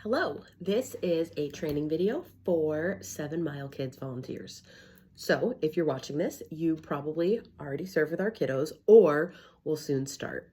Hello, this is a training video for 7 Mile Kids volunteers. So if you're watching this, you probably already serve with our kiddos or will soon start.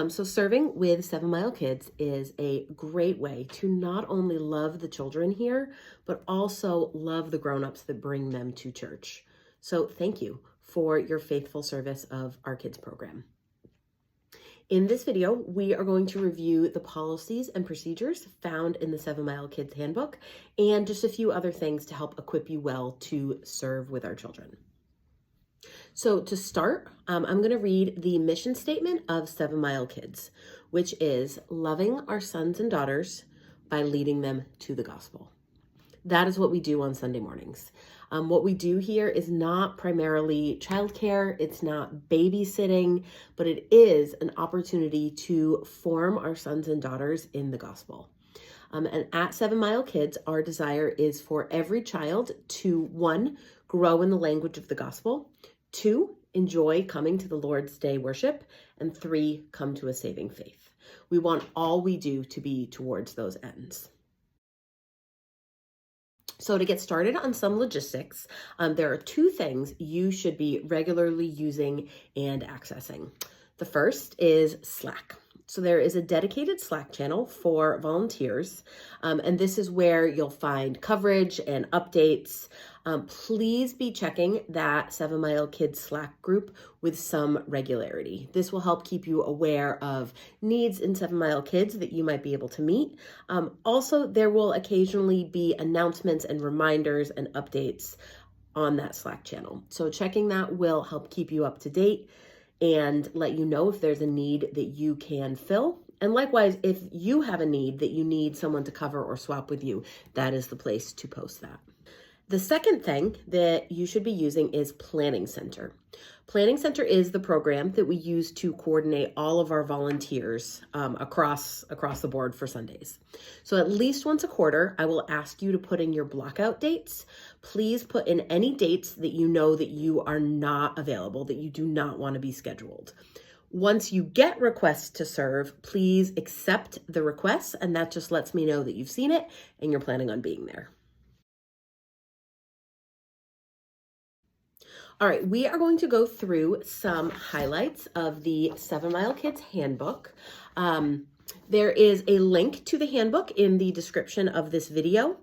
So serving with 7 Mile Kids is a great way to not only love the children here, but also love the grown-ups that bring them to church. So thank you for your faithful service of our kids program. In this video, we are going to review the policies and procedures found in the 7 Mile Kids Handbook and just a few other things to help equip you well to serve with our children. So to start, I'm going to read the mission statement of 7 Mile Kids, which is loving our sons and daughters by leading them to the gospel. That is what we do on Sunday mornings. What we do here is not primarily childcare, it's not babysitting, but it is an opportunity to form our sons and daughters in the gospel. And at 7 Mile Kids, our desire is for every child to, 1, grow in the language of the gospel, 2, enjoy coming to the Lord's Day worship, and 3, come to a saving faith. We want all we do to be towards those ends. So to get started on some logistics, there are 2 things you should be regularly using and accessing. The first is Slack. So there is a dedicated Slack channel for volunteers, and this is where you'll find coverage and updates. Please be checking that 7 Mile Kids Slack group with some regularity. This will help keep you aware of needs in 7 Mile Kids that you might be able to meet. Also, there will occasionally be announcements and reminders and updates on that Slack channel. So checking that will help keep you up to date and let you know if there's a need that you can fill. And likewise, if you have a need that you need someone to cover or swap with you, that is the place to post that. The second thing that you should be using is Planning Center. Planning Center is the program that we use to coordinate all of our volunteers across the board for Sundays. So at least once a quarter, I will ask you to put in your blockout dates. Please put in any dates that you know that you are not available, that you do not want to be scheduled. Once you get requests to serve, please accept the requests, and that just lets me know that you've seen it and you're planning on being there. All right, we are going to go through some highlights of the 7 Mile Kids Handbook. There is a link to the handbook in the description of this video.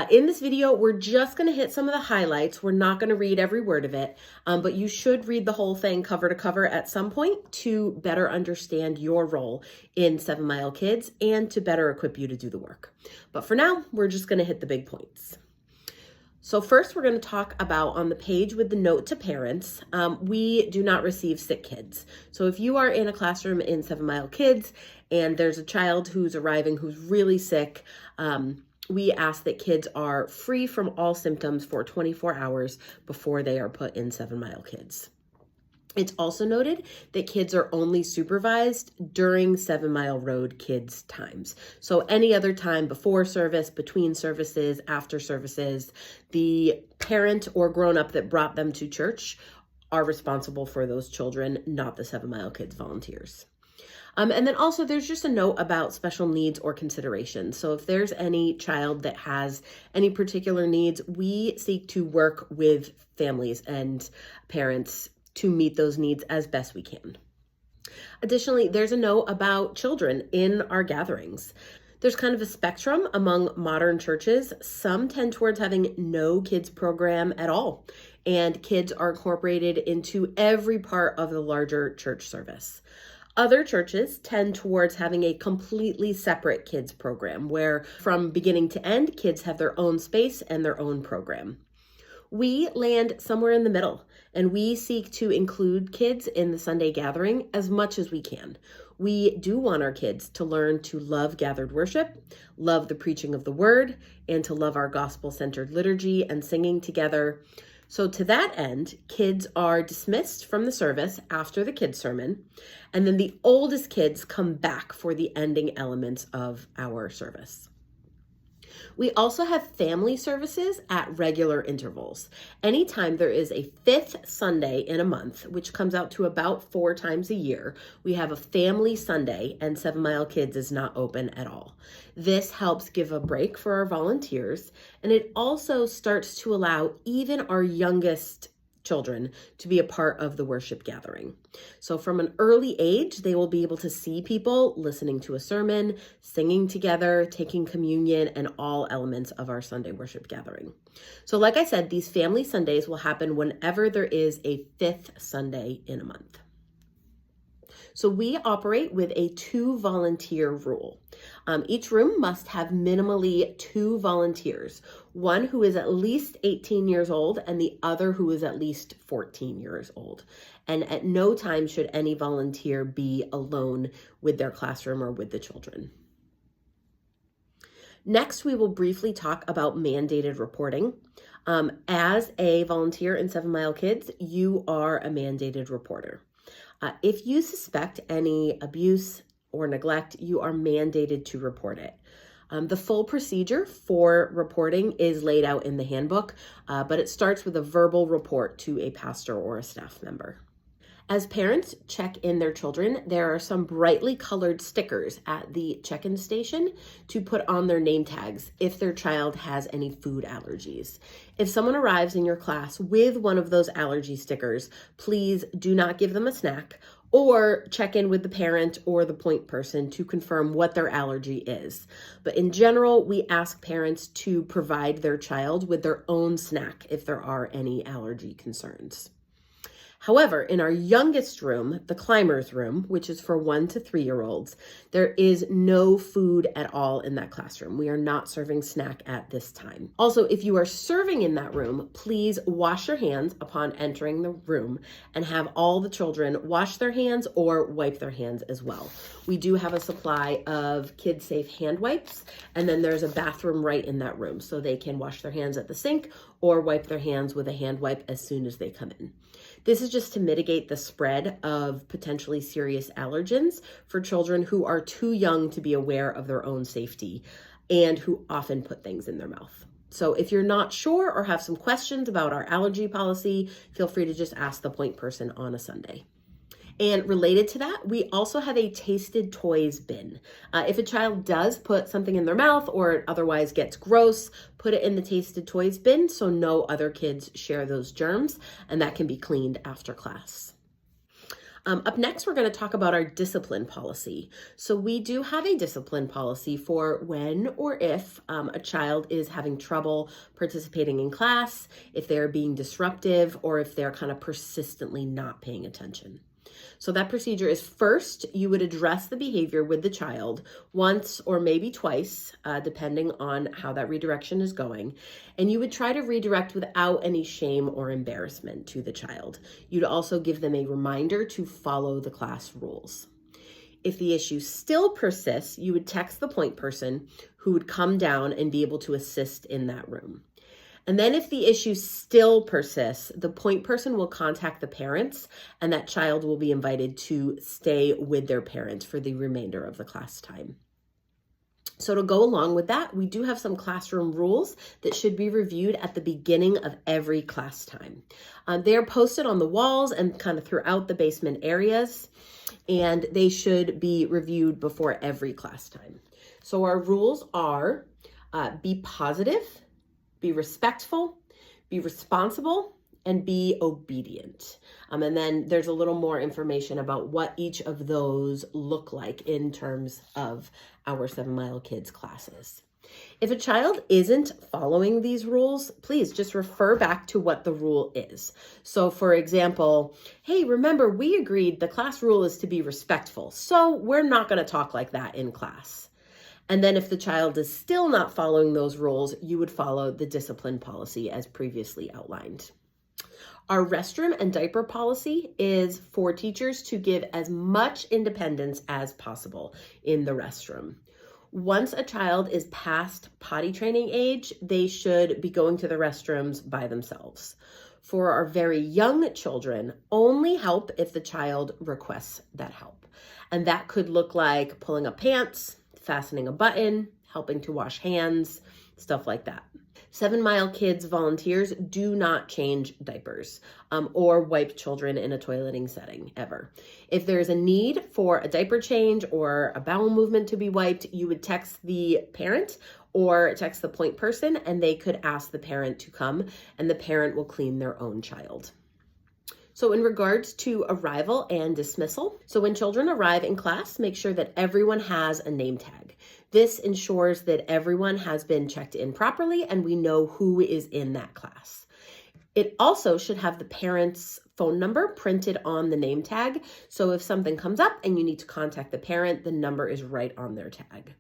In this video, we're just going to hit some of the highlights. We're not going to read every word of it, but you should read the whole thing cover to cover at some point to better understand your role in 7 Mile Kids and to better equip you to do the work. But for now, we're just going to hit the big points. So first, we're going to talk about on the page with the note to parents, we do not receive sick kids. So if you are in a classroom in 7 Mile Kids and there's a child who's arriving who's really sick, we ask that kids are free from all symptoms for 24 hours before they are put in 7 Mile Kids. It's also noted that kids are only supervised during 7 Mile Road Kids times. So any other time before service, between services, after services, the parent or grown-up that brought them to church are responsible for those children, not the 7 Mile Kids volunteers. And then also there's just a note about special needs or considerations. So if there's any child that has any particular needs, we seek to work with families and parents to meet those needs as best we can. Additionally, there's a note about children in our gatherings. There's kind of a spectrum among modern churches. Some tend towards having no kids program at all, and kids are incorporated into every part of the larger church service. Other churches tend towards having a completely separate kids program where from beginning to end, kids have their own space and their own program. We land somewhere in the middle, and we seek to include kids in the Sunday gathering as much as we can. We do want our kids to learn to love gathered worship, love the preaching of the word, and to love our gospel-centered liturgy and singing together. So to that end, kids are dismissed from the service after the kids' sermon, and then the oldest kids come back for the ending elements of our service. We also have family services at regular intervals. Anytime there is a fifth Sunday in a month, which comes out to about 4 times a year, we have a family Sunday, and 7 Mile Kids is not open at all. This helps give a break for our volunteers, and it also starts to allow even our youngest children to be a part of the worship gathering. So from an early age, they will be able to see people listening to a sermon, singing together, taking communion, and all elements of our Sunday worship gathering. So like I said, these family Sundays will happen whenever there is a fifth Sunday in a month. So we operate with a 2-volunteer rule. Each room must have minimally 2 volunteers, one who is at least 18 years old and the other who is at least 14 years old. And at no time should any volunteer be alone with their classroom or with the children. Next, we will briefly talk about mandated reporting. As a volunteer in 7 Mile Kids, you are a mandated reporter. If you suspect any abuse or neglect, you are mandated to report it. The full procedure for reporting is laid out in the handbook, but it starts with a verbal report to a pastor or a staff member. As parents check in their children, there are some brightly colored stickers at the check-in station to put on their name tags if their child has any food allergies. If someone arrives in your class with one of those allergy stickers, please do not give them a snack or check in with the parent or the point person to confirm what their allergy is. But in general, we ask parents to provide their child with their own snack if there are any allergy concerns. However, in our youngest room, the climbers room, which is for 1 to 3-year-olds, there is no food at all in that classroom. We are not serving snack at this time. Also, if you are serving in that room, please wash your hands upon entering the room and have all the children wash their hands or wipe their hands as well. We do have a supply of kid-safe hand wipes, and then there's a bathroom right in that room, so they can wash their hands at the sink or wipe their hands with a hand wipe as soon as they come in. This is just to mitigate the spread of potentially serious allergens for children who are too young to be aware of their own safety and who often put things in their mouth. So if you're not sure or have some questions about our allergy policy, feel free to just ask the point person on a Sunday. And related to that, we also have a tasted toys bin. If a child does put something in their mouth or it otherwise gets gross, put it in the tasted toys bin so no other kids share those germs, and that can be cleaned after class. Up next, we're going to talk about our discipline policy. So we do have a discipline policy for when or if a child is having trouble participating in class, if they're being disruptive, or if they're kind of persistently not paying attention. So that procedure is, first, you would address the behavior with the child once or maybe twice, depending on how that redirection is going. And you would try to redirect without any shame or embarrassment to the child. You'd also give them a reminder to follow the class rules. If the issue still persists, you would text the point person who would come down and be able to assist in that room. And then if the issue still persists, the point person will contact the parents, and that child will be invited to stay with their parents for the remainder of the class time. So to go along with that, we do have some classroom rules that should be reviewed at the beginning of every class time. They are posted on the walls and kind of throughout the basement areas, and they should be reviewed before every class time. So our rules are be positive, be respectful, be responsible, and be obedient. And then there's a little more information about what each of those look like in terms of our 7 Mile Kids classes. If a child isn't following these rules, please just refer back to what the rule is. So for example, hey, remember we agreed the class rule is to be respectful, so we're not going to talk like that in class. And then if the child is still not following those rules, you would follow the discipline policy as previously outlined. Our restroom and diaper policy is for teachers to give as much independence as possible in the restroom. Once a child is past potty training age, they should be going to the restrooms by themselves. For our very young children, only help if the child requests that help. And that could look like pulling up pants, fastening a button, helping to wash hands, stuff like that. 7 Mile Kids volunteers do not change diapers or wipe children in a toileting setting ever. If there's a need for a diaper change or a bowel movement to be wiped, you would text the parent or text the point person, and they could ask the parent to come, and the parent will clean their own child. So in regards to arrival and dismissal, so when children arrive in class, make sure that everyone has a name tag. This ensures that everyone has been checked in properly and we know who is in that class. It also should have the parent's phone number printed on the name tag. So if something comes up and you need to contact the parent, the number is right on their tag.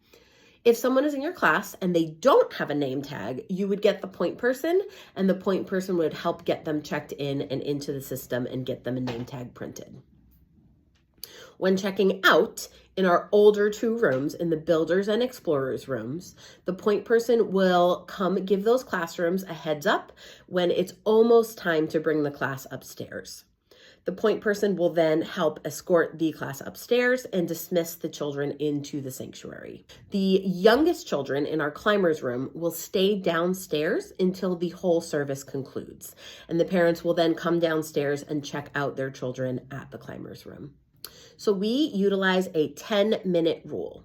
If someone is in your class and they don't have a name tag, you would get the point person, and the point person would help get them checked in and into the system and get them a name tag printed. When checking out, in our older 2 rooms, in the Builders and Explorers rooms, the point person will come give those classrooms a heads up when it's almost time to bring the class upstairs. The point person will then help escort the class upstairs and dismiss the children into the sanctuary. The youngest children in our climbers room will stay downstairs until the whole service concludes, and the parents will then come downstairs and check out their children at the climbers room. So we utilize a 10-minute rule.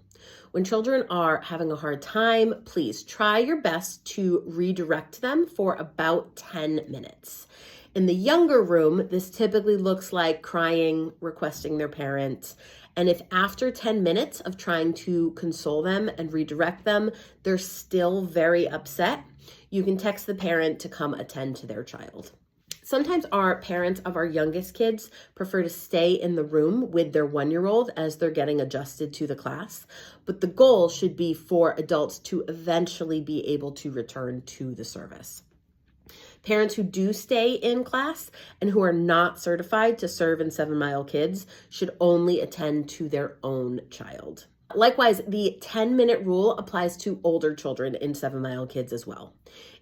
When children are having a hard time, please try your best to redirect them for about 10 minutes. In the younger room, this typically looks like crying, requesting their parent. And if after 10 minutes of trying to console them and redirect them, they're still very upset, you can text the parent to come attend to their child. Sometimes our parents of our youngest kids prefer to stay in the room with their 1-year-old as they're getting adjusted to the class, but the goal should be for adults to eventually be able to return to the service. Parents who do stay in class and who are not certified to serve in 7 Mile Kids should only attend to their own child. Likewise, the 10-minute rule applies to older children in 7 Mile Kids as well.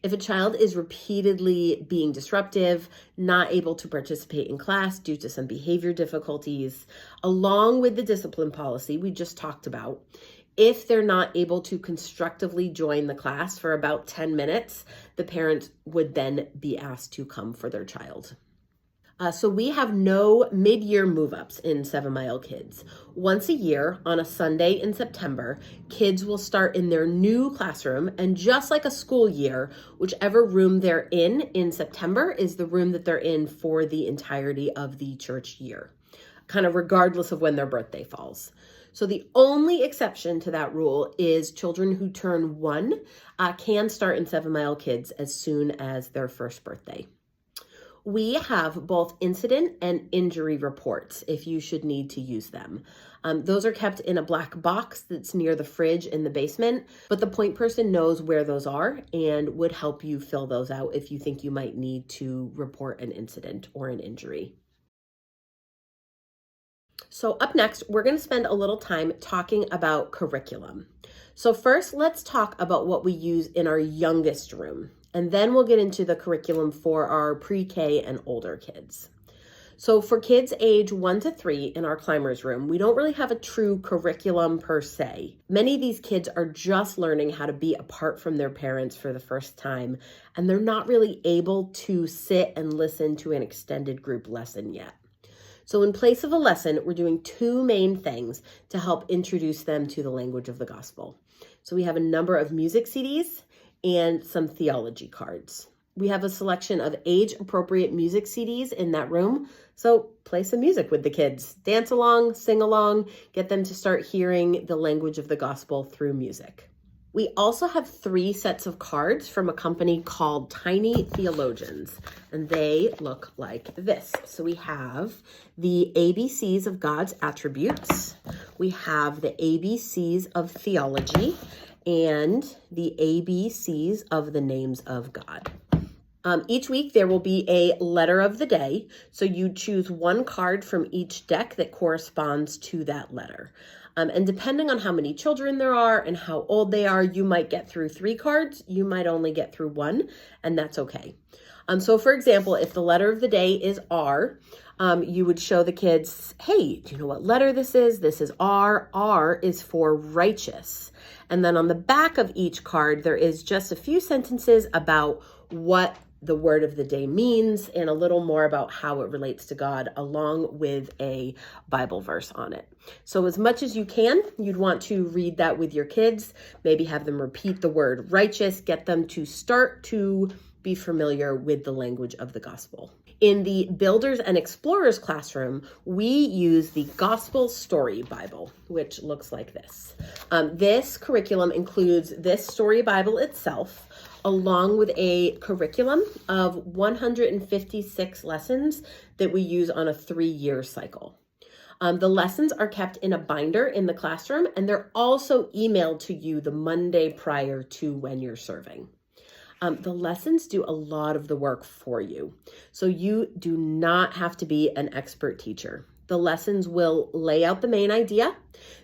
If a child is repeatedly being disruptive, not able to participate in class due to some behavior difficulties, along with the discipline policy we just talked about, if they're not able to constructively join the class for about 10 minutes, the parent would then be asked to come for their child. So we have no mid-year move-ups in 7 Mile Kids. Once a year, on a Sunday in September, kids will start in their new classroom, and just like a school year, whichever room they're in September is the room that they're in for the entirety of the church year, kind of regardless of when their birthday falls. So the only exception to that rule is children who turn 1 can start in 7 Mile Kids as soon as their first birthday. We have both incident and injury reports if you should need to use them. Those are kept in a black box that's near the fridge in the basement, but the point person knows where those are and would help you fill those out if you think you might need to report an incident or an injury. So up next, we're going to spend a little time talking about curriculum. So first, let's talk about what we use in our youngest room, and then we'll get into the curriculum for our pre-K and older kids. So for kids age 1 to 3 in our climbers room, we don't really have a true curriculum per se. Many of these kids are just learning how to be apart from their parents for the first time, and they're not really able to sit and listen to an extended group lesson yet. So in place of a lesson, we're doing 2 main things to help introduce them to the language of the gospel. So we have a number of music CDs and some theology cards. We have a selection of age-appropriate music CDs in that room, so play some music with the kids. Dance along, sing along, get them to start hearing the language of the gospel through music. We also have 3 sets of cards from a company called Tiny Theologians, and they look like this. So we have the ABCs of God's attributes, we have the ABCs of theology, and the ABCs of the names of God. Each week there will be a letter of the day, so you choose 1 card from each deck that corresponds to that letter. And depending on how many children there are and how old they are, you might get through 3 cards, you might only get through 1, and that's okay. So for example, if the letter of the day is R, You would show the kids, hey, do you know what letter this is? This is R. R is for righteous. And then on the back of each card, there is just a few sentences about what the word of the day means and a little more about how it relates to God, along with a Bible verse on it. So as much as you can, you'd want to read that with your kids, maybe have them repeat the word righteous, get them to start to be familiar with the language of the gospel. In the Builders and Explorers classroom, we use the Gospel Story Bible, which looks like this. This curriculum includes this story Bible itself, along with a curriculum of 156 lessons that we use on a 3-year cycle. The lessons are kept in a binder in the classroom, and they're also emailed to you the Monday prior to when you're serving. The lessons do a lot of the work for you, so you do not have to be an expert teacher. The lessons will lay out the main idea.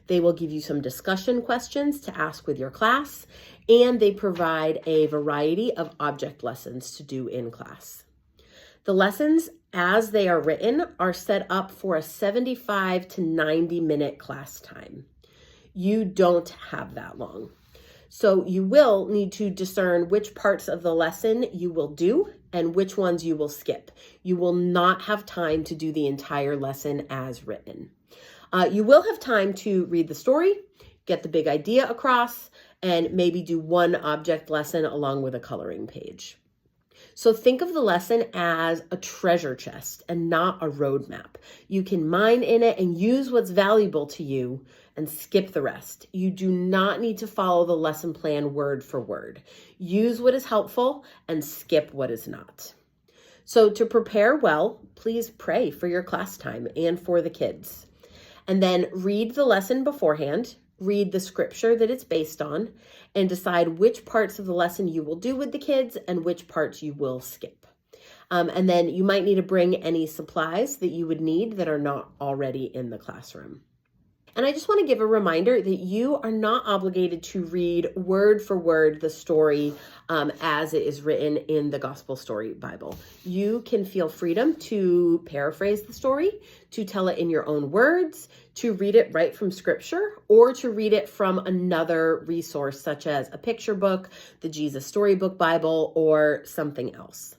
They will give you some discussion questions to ask with your class, and they provide a variety of object lessons to do in class. The lessons, as they are written, are set up for a 75 to 90 minute class time. You don't have that long. So you will need to discern which parts of the lesson you will do and which ones you will skip. You will not have time to do the entire lesson as written. You will have time to read the story, get the big idea across, and maybe do one object lesson along with a coloring page. So think of the lesson as a treasure chest and not a roadmap. You can mine in it and use what's valuable to you and skip the rest. You do not need to follow the lesson plan word for word. Use what is helpful and skip what is not. So to prepare well, please pray for your class time and for the kids. And then read the lesson beforehand, read the scripture that it's based on, and decide which parts of the lesson you will do with the kids and which parts you will skip. And then you might need to bring any supplies that you would need that are not already in the classroom. And I just want to give a reminder that you are not obligated to read word for word the story as it is written in the Gospel Story Bible. You can feel freedom to paraphrase the story, to tell it in your own words, to read it right from scripture, or to read it from another resource such as a picture book, the Jesus Storybook Bible, or something else.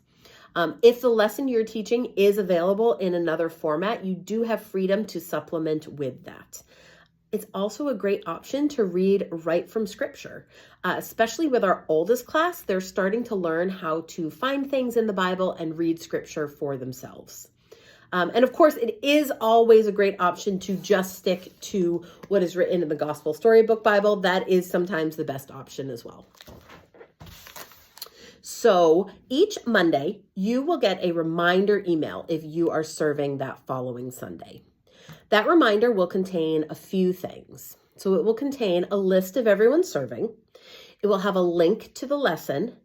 If the lesson you're teaching is available in another format, you do have freedom to supplement with that. It's also a great option to read right from scripture, especially with our oldest class. They're starting to learn how to find things in the Bible and read scripture for themselves. And of course, it is always a great option to just stick to what is written in the Gospel Storybook Bible. That is sometimes the best option as well. So each Monday, you will get a reminder email if you are serving that following Sunday. That reminder will contain a few things. So it will contain a list of everyone serving. It will have a link to the lesson,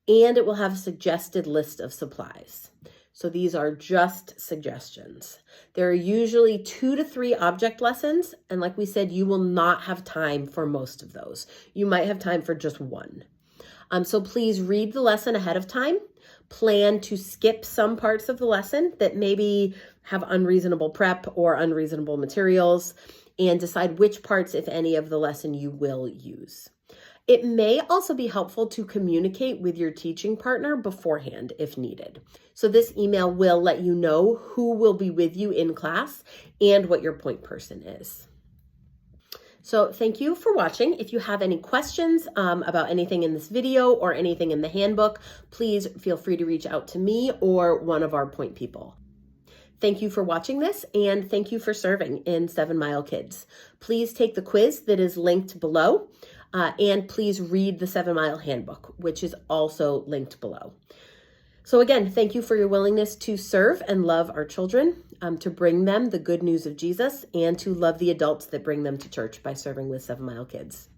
and it will have a suggested list of supplies. So these are just suggestions. There are usually 2 to 3 object lessons. And like we said, you will not have time for most of those. You might have time for just one. So please read the lesson ahead of time. Plan to skip some parts of the lesson that maybe have unreasonable prep or unreasonable materials, and decide which parts, if any, of the lesson you will use. It may also be helpful to communicate with your teaching partner beforehand if needed. So this email will let you know who will be with you in class and what your point person is. So thank you for watching. If you have any questions about anything in this video or anything in the handbook, please feel free to reach out to me or one of our point people. Thank you for watching this, and thank you for serving in 7 Mile Kids. Please take the quiz that is linked below, and please read the 7 Mile Handbook, which is also linked below. So again, thank you for your willingness to serve and love our children, to bring them the good news of Jesus, and to love the adults that bring them to church by serving with 7 Mile Kids.